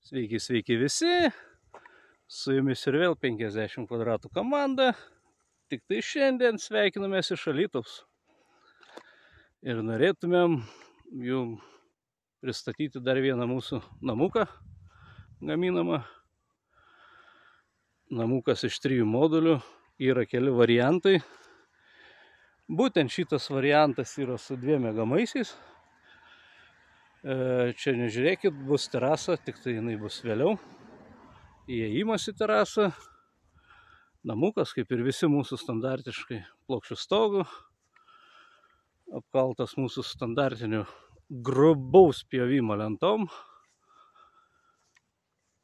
Sveiki, sveiki visi. Su jumis ir vėl 50 kvadratų komanda. Tik tai šiandien sveikinamės iš Alytaus. Ir norėtumėm jums pristatyti dar vieną mūsų namuką gaminamą. Namukas iš 3 modulių. Yra keli variantai. Būtent šitas variantas yra su 2 miegamaisiais. Čia nežiūrėkit, bus terasa, tik tai jinai bus vėliau. Įėjimas į terasą. Namukas, kaip ir visi mūsų standartiškai plokščių stogų. Apkaltas mūsų standartiniu grubaus pjovimo lentom.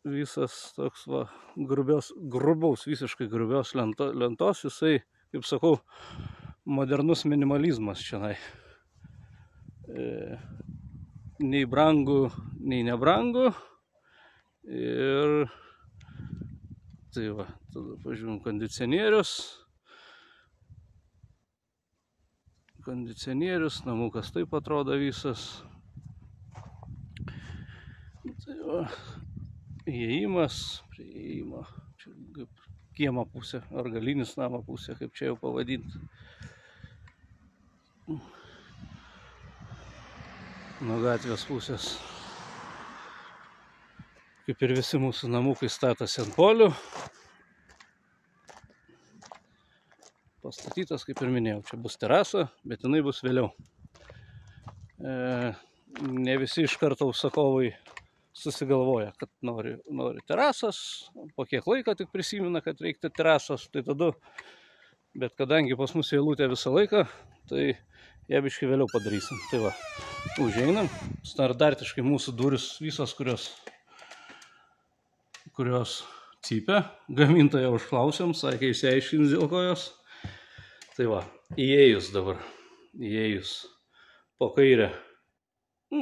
Visas toks va, visiškai grubios lentos. Jisai, kaip sakau, modernus minimalizmas čionai. Nei brangu, nei nebrangu. Ir tai va, tada pažiūrėjom kondicionierius, namukas taip atrodo visas. Tai va, įėjimas, prie įėjimo, čia kaip kiemo pusė, ar galinis namo pusė, kaip čia jau pavadinti. Nuo gatvės pusės. Kaip ir visi mūsų namukai statosi ant polių. Pastatytas, kaip ir minėjau, čia bus terasa, bet jinai bus vėliau. Ne visi iš karto užsakovai susigalvoja, kad nori terasas. Po kiek laiko tik prisimena, kad reikia terasos, tai tada. Bet kadangi pas mus eilutė visą laiką, tai ją biškį vėliau padarysim. Tai va, užeinam. Standartiškai mūsų durys visos, kurios cypia. Gamintoją užklausėm, sakė, išsiaiškins dėl ko jos. Tai va, įėjus dabar. Įėjus po kairę.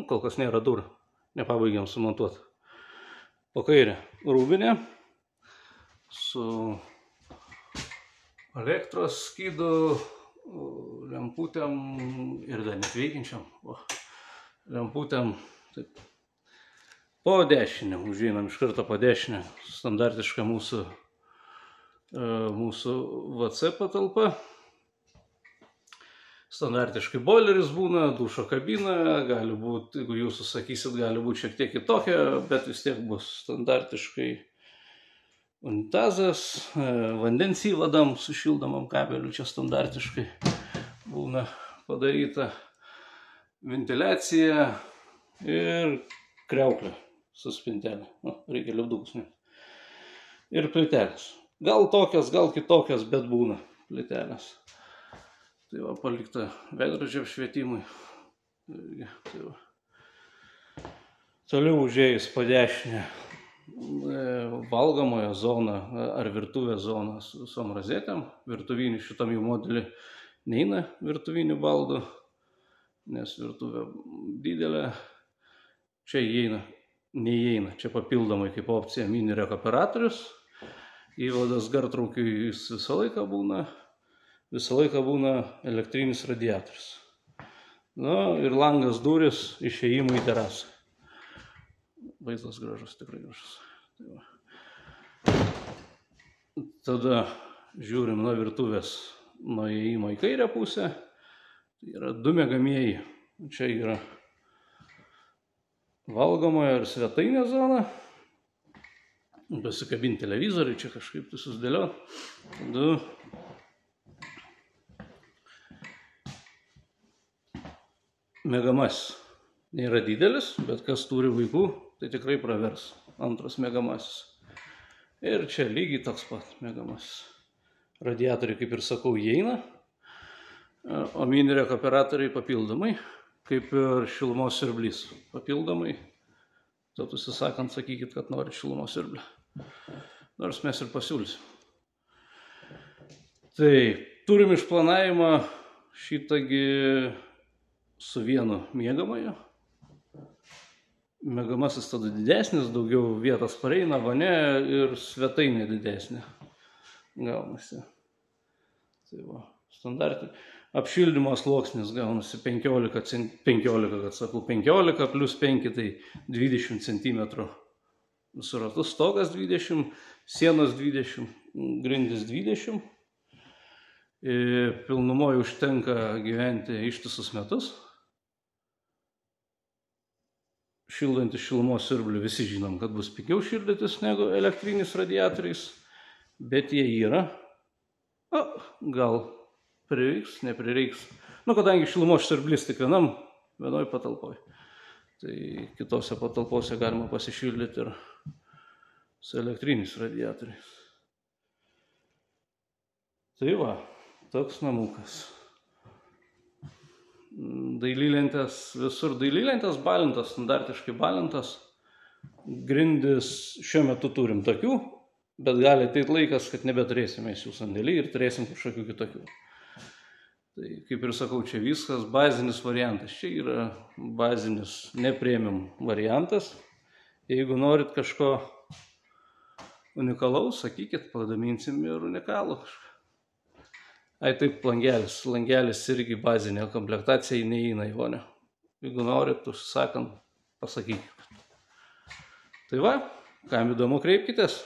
Kol kas nėra durų. Nepabaigiam sumontuoti. Po kairę rūbinė. Su elektros skydu, lemputėm ir dar net veikiančiam. Lemputėm. Taip. Po dešinę, užeinam iš karto po dešinę, standartiška mūsų WC patalpa. Standartiškai boileris būna, dušo kabina, gali būti, jeigu jūs sakysit, gali būti šiek tiek kitokia, bet vis tiek bus standartiškai unitazas, vandens įvadam su šildomam kabeliu, čia standartiškai būna padaryta ventiliacija ir kriauklė. Su spintelė. Reikia lipdukus. Ir plytelės. Gal tokios, gal kitokios, bet būna plytelės. Tai va, palikta veidrodžio apšvietimui. Tai va. Toliau užėjus po dešinę valgomojo zoną ar virtuvės zoną su visom rozetėm. Virtuvinį šitam jų modelį neina virtuvinių baldų, nes virtuvė didelė. Čia neįeina, čia papildomai kaip opcija mini rekuperatorius. Įvadas gartraukiui jis visą laiką būna elektrinis radiatorius. Ir langas durys išėjimui į terasą. Vaizdas gražus, tikrai gražus. Tada žiūrim nuo virtuvės, nuo įėjimo į kairę pusę. Tai yra 2 miegamieji. Čia yra valgomojo ir svetainė zona. Pasikabinti televizorių, čia kažkaip tai susidėliot. Miegamasis nėra didelis, bet kas turi vaikų, tai tikrai pravers. Antras miegamasis. Ir čia lygiai toks pat miegamasis. Radiatoriai, kaip ir sakau, įeina, o mini rekuperatoriai papildomai. Kaip ir šilumos siurblys. Papildomai. Tad užsisakant, sakykit, kad norit šilumos siurblį. Nors mes ir pasiūlysim. Tai turim išplanavimą šitągi su vienu miegamoju. Miegamasis tada didesnis, daugiau vietos pareina, vane ir svetainė didesnė. Gaunasi. Tai va, standartinė. Apšildymo sluoksnis gaunasi 15 plus 5, tai 20 cm visur ratus, stogas 20, sienos 20, grindis 20. Pilnumoje užtenka gyventi ištisus metus. Šildantis šilumos siurbliu visi žinom, kad bus pigiau šildytis negu elektriniais radiatoriais, bet jie yra. Gal prireiks, neprireiks. Kadangi šilumos siurblys tik vienoj patalpoj, tai kitose patalpose galima pasišildyti ir su elektriniais radiatoriais. Tai va, toks namukas. Dailylentės visur, dailylentės balintas, standartiškai balintas. Grindis šiuo metu turim tokių, bet gali ateiti laikas, kad nebeturėsime jų sandėlį ir turėsim kažkokių kitokių. Tai kaip ir sakau, čia viskas bazinis variantas. Čia yra bazinis nepremium variantas. Jeigu norit kažko unikalaus, sakykit, pagaminsim ir unikalų kažką. Taip, langelis. Langelis irgi bazinė komplektacija, neįeina į vonią. Jeigu norit, užsisakant, pasakykit. Tai va, kam įdomu, kreipkitės.